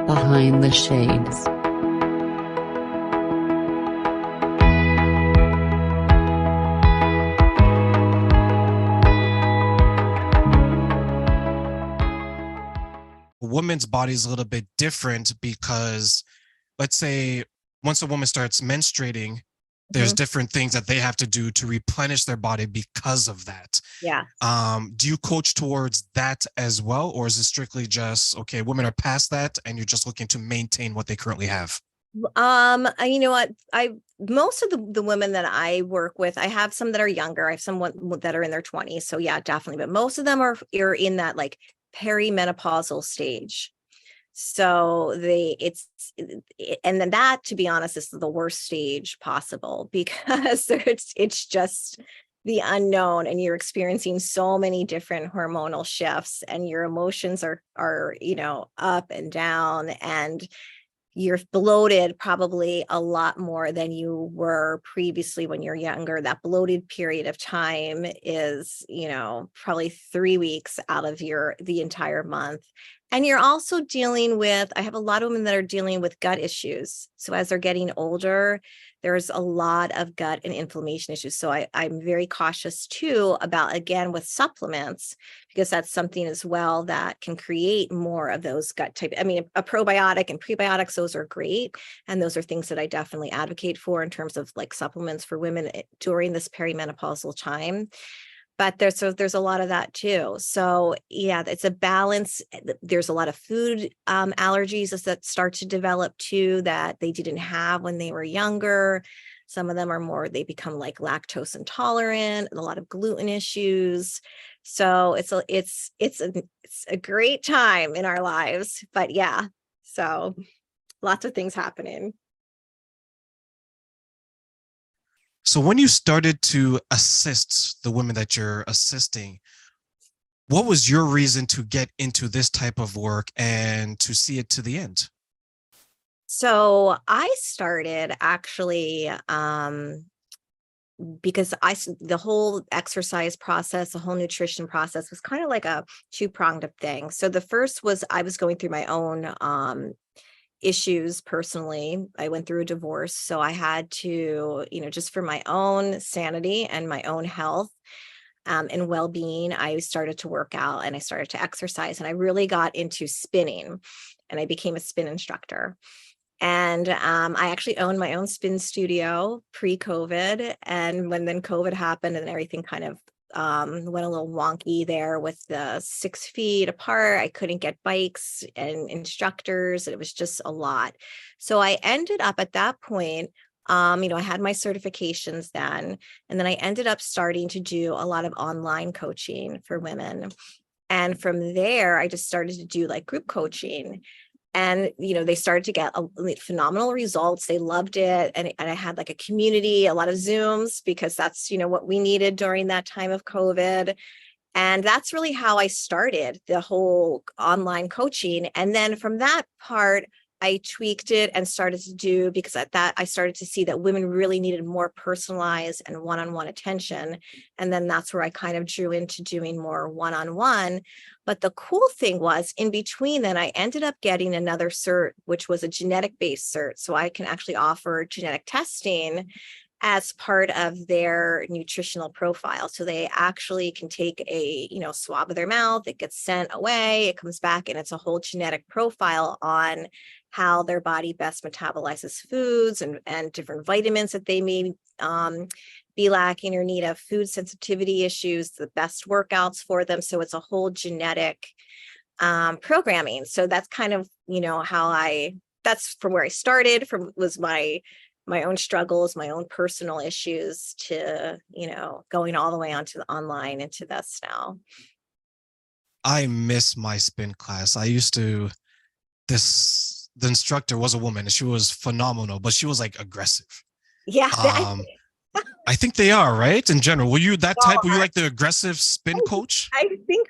Behind the Shades. A woman's body is a little bit different because, let's say, once a woman starts menstruating, there's Mhm. different things that they have to do to replenish their body because of that. Yeah. Do you coach towards that as well, or is it strictly just okay, women are past that and you're just looking to maintain what they currently have? You know what? I Most of the women that I work with, I have some that are younger. I have some that are in their 20s. So yeah, definitely. But most of them are in that like perimenopausal stage. So and then that, to be honest, is the worst stage possible because it's just the unknown, and you're experiencing so many different hormonal shifts, and your emotions are up and down, and you're bloated probably a lot more than you were previously when you're younger. That bloated period of time is, probably 3 weeks out of the entire month. And you're also dealing with, I have a lot of women that are dealing with gut issues. So as they're getting older, there's a lot of gut and inflammation issues. So I'm very cautious too about, again, with supplements, because that's something as well that can create more of those gut type. I mean, a probiotic and prebiotics, those are great. And those are things that I definitely advocate for in terms of like supplements for women during this perimenopausal time. But there's a lot of that too. So yeah, it's a balance. There's a lot of food allergies that start to develop too that they didn't have when they were younger. Some of them are more, they become like lactose intolerant, a lot of gluten issues. So it's a great time in our lives. But yeah, so lots of things happening. So when you started to assist the women that you're assisting, what was your reason to get into this type of work and to see it to the end? So I started actually because the whole exercise process, the whole nutrition process was kind of like a two-pronged thing. So the first was I was going through my own issues personally. I went through a divorce, so I had to, just for my own sanity and my own health and well-being, I started to work out and I started to exercise, and I really got into spinning, and I became a spin instructor. And I actually owned my own spin studio pre-COVID. And when then COVID happened and everything kind of went a little wonky there with the 6 feet apart, I couldn't get bikes and instructors. It was just a lot. So I ended up at that point, I had my certifications then, and then I ended up starting to do a lot of online coaching for women. And from there, I just started to do like group coaching, and they started to get phenomenal results. They loved it, and I had like a community, a lot of Zooms, because that's what we needed during that time of COVID. And that's really how I started the whole online coaching. And then from that part, I tweaked it and started to do, because at that I started to see that women really needed more personalized and one-on-one attention. And then that's where I kind of drew into doing more one-on-one. But the cool thing was, in between then, I ended up getting another cert, which was a genetic based cert. So I can actually offer genetic testing as part of their nutritional profile. So they actually can take a, swab of their mouth, it gets sent away, it comes back, and it's a whole genetic profile on how their body best metabolizes foods and different vitamins that they may be lacking or need, of food sensitivity issues, the best workouts for them. So it's a whole genetic programming. So that's kind of, that's from where I started, from was my own struggles, my own personal issues, to, going all the way onto the online into this now. I miss my spin class. I used to, this, the instructor was a woman and she was phenomenal, but she was like aggressive. Yeah, Um, I think they are, right? In general, were you that type? Were you I like the aggressive spin coach? think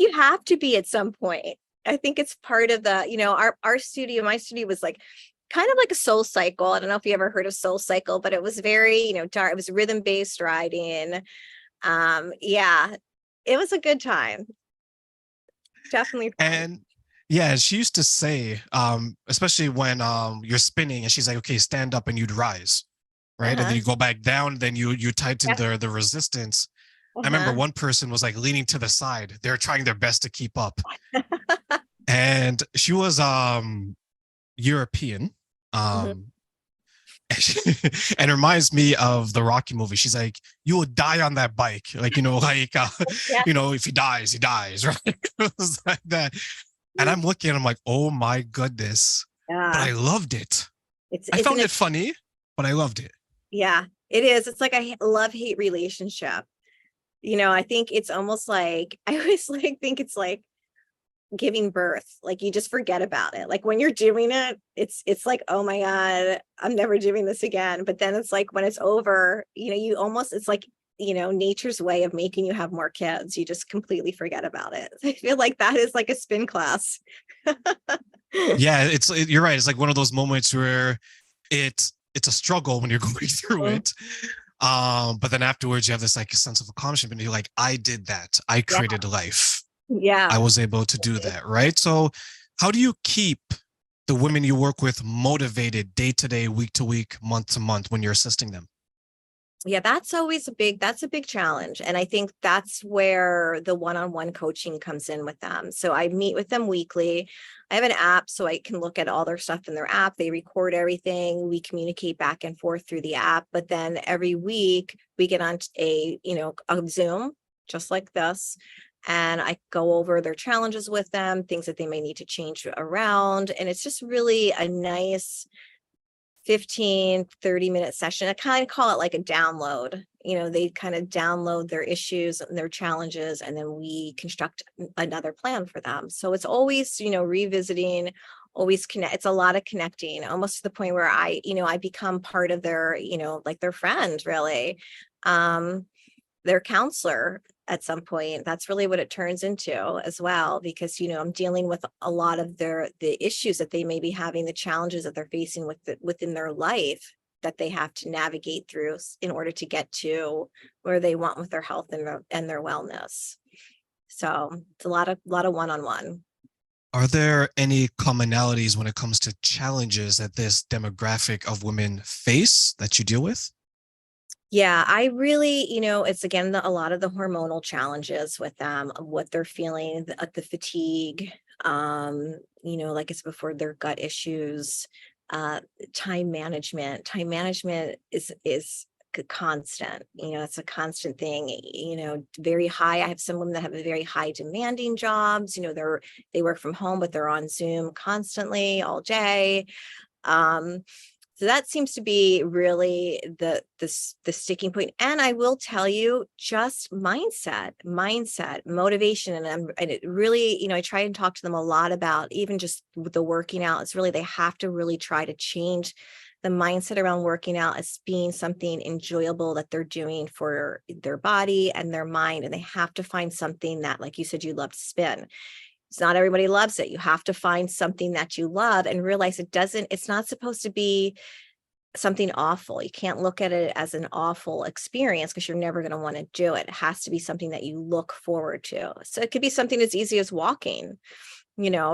you have to be at some point. I think it's part of the, our studio, my studio was like kind of like a Soul Cycle. I don't know if you ever heard of Soul Cycle, but it was very, dark. It was rhythm based riding. Yeah, it was a good time. Definitely fun. And Yeah, and she used to say, especially when you're spinning, and she's like, "Okay, stand up," and you'd rise, right, and then Uh-huh. you go back down, then you tighten Yep. the resistance. I remember Uh-huh. one person was like leaning to the side; they're trying their best to keep up, and she was European, Mhm. um, and it reminds me of the Rocky movie. She's like, "You will die on that bike," like like Yeah. if he dies, right? It was like that. And I'm looking and I'm like, oh my goodness. But Yeah. I loved it. I It's found an it funny, but I loved it. yeah, it is. It's like a love-hate relationship. I think it's almost like I always think it's like giving birth. Like you just forget about it. Like when you're doing it, it's like, oh my God, I'm never doing this again. But then it's like when it's over, you almost it's like, nature's way of making you have more kids. You just completely forget about it. I feel like that is like a spin class. Yeah, you're right. It's like one of those moments where it's a struggle when you're going through Mhm. it. But then afterwards you have this like sense of accomplishment and you're like, I did that. I Yeah. created life. I Yeah. was able to do that, right? So how do you keep the women you work with motivated day to day, week to week, month to month when you're assisting them? Yeah, that's a big challenge. And I think that's where the one-on-one coaching comes in with them. So I meet with them weekly. I have an app so I can look at all their stuff in their app. They record everything. We communicate back and forth through the app. But then every week we get on a Zoom, just like this. And I go over their challenges with them, things that they may need to change around. And it's just really a nice 15-30 minute session. I kind of call it like a download. They kind of download their issues and their challenges, and then we construct another plan for them. So it's always, revisiting, always connect. It's a lot of connecting, almost to the point where I become part of their, like their friend, really. Um, their counselor at some point. That's really what it turns into as well, because I'm dealing with a lot of the issues that they may be having, the challenges that they're facing within their life that they have to navigate through in order to get to where they want with their health and their wellness. So it's a lot of one-on-one. Are there any commonalities when it comes to challenges that this demographic of women face that you deal with? Yeah, I really, it's again a lot of the hormonal challenges with them, of what they're feeling, the fatigue, like it's before their gut issues, uh, time management. Time management is constant. It's a constant thing. Very high. I have some women that have a very high demanding jobs. They work from home, but they're on Zoom constantly all day. Um, so that seems to be really the sticking point. And I will tell you, just mindset, motivation, and it really, I try and talk to them a lot about even just with the working out. It's really they have to really try to change the mindset around working out as being something enjoyable that they're doing for their body and their mind, and they have to find something that, like you said, you love to spin. It's not everybody loves it. You have to find something that you love and realize it's not supposed to be something awful. You can't look at it as an awful experience because you're never going to want to do it. It has to be something that you look forward to. So it could be something as easy as walking,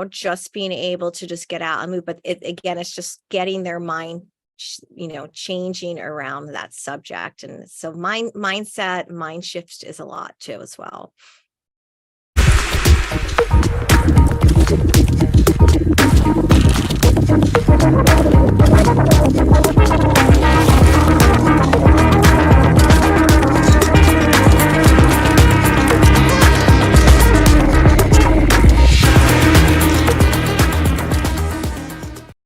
just being able to just get out and move. But again, it's just getting their mind, changing around that subject. And so mind shift is a lot too, as well.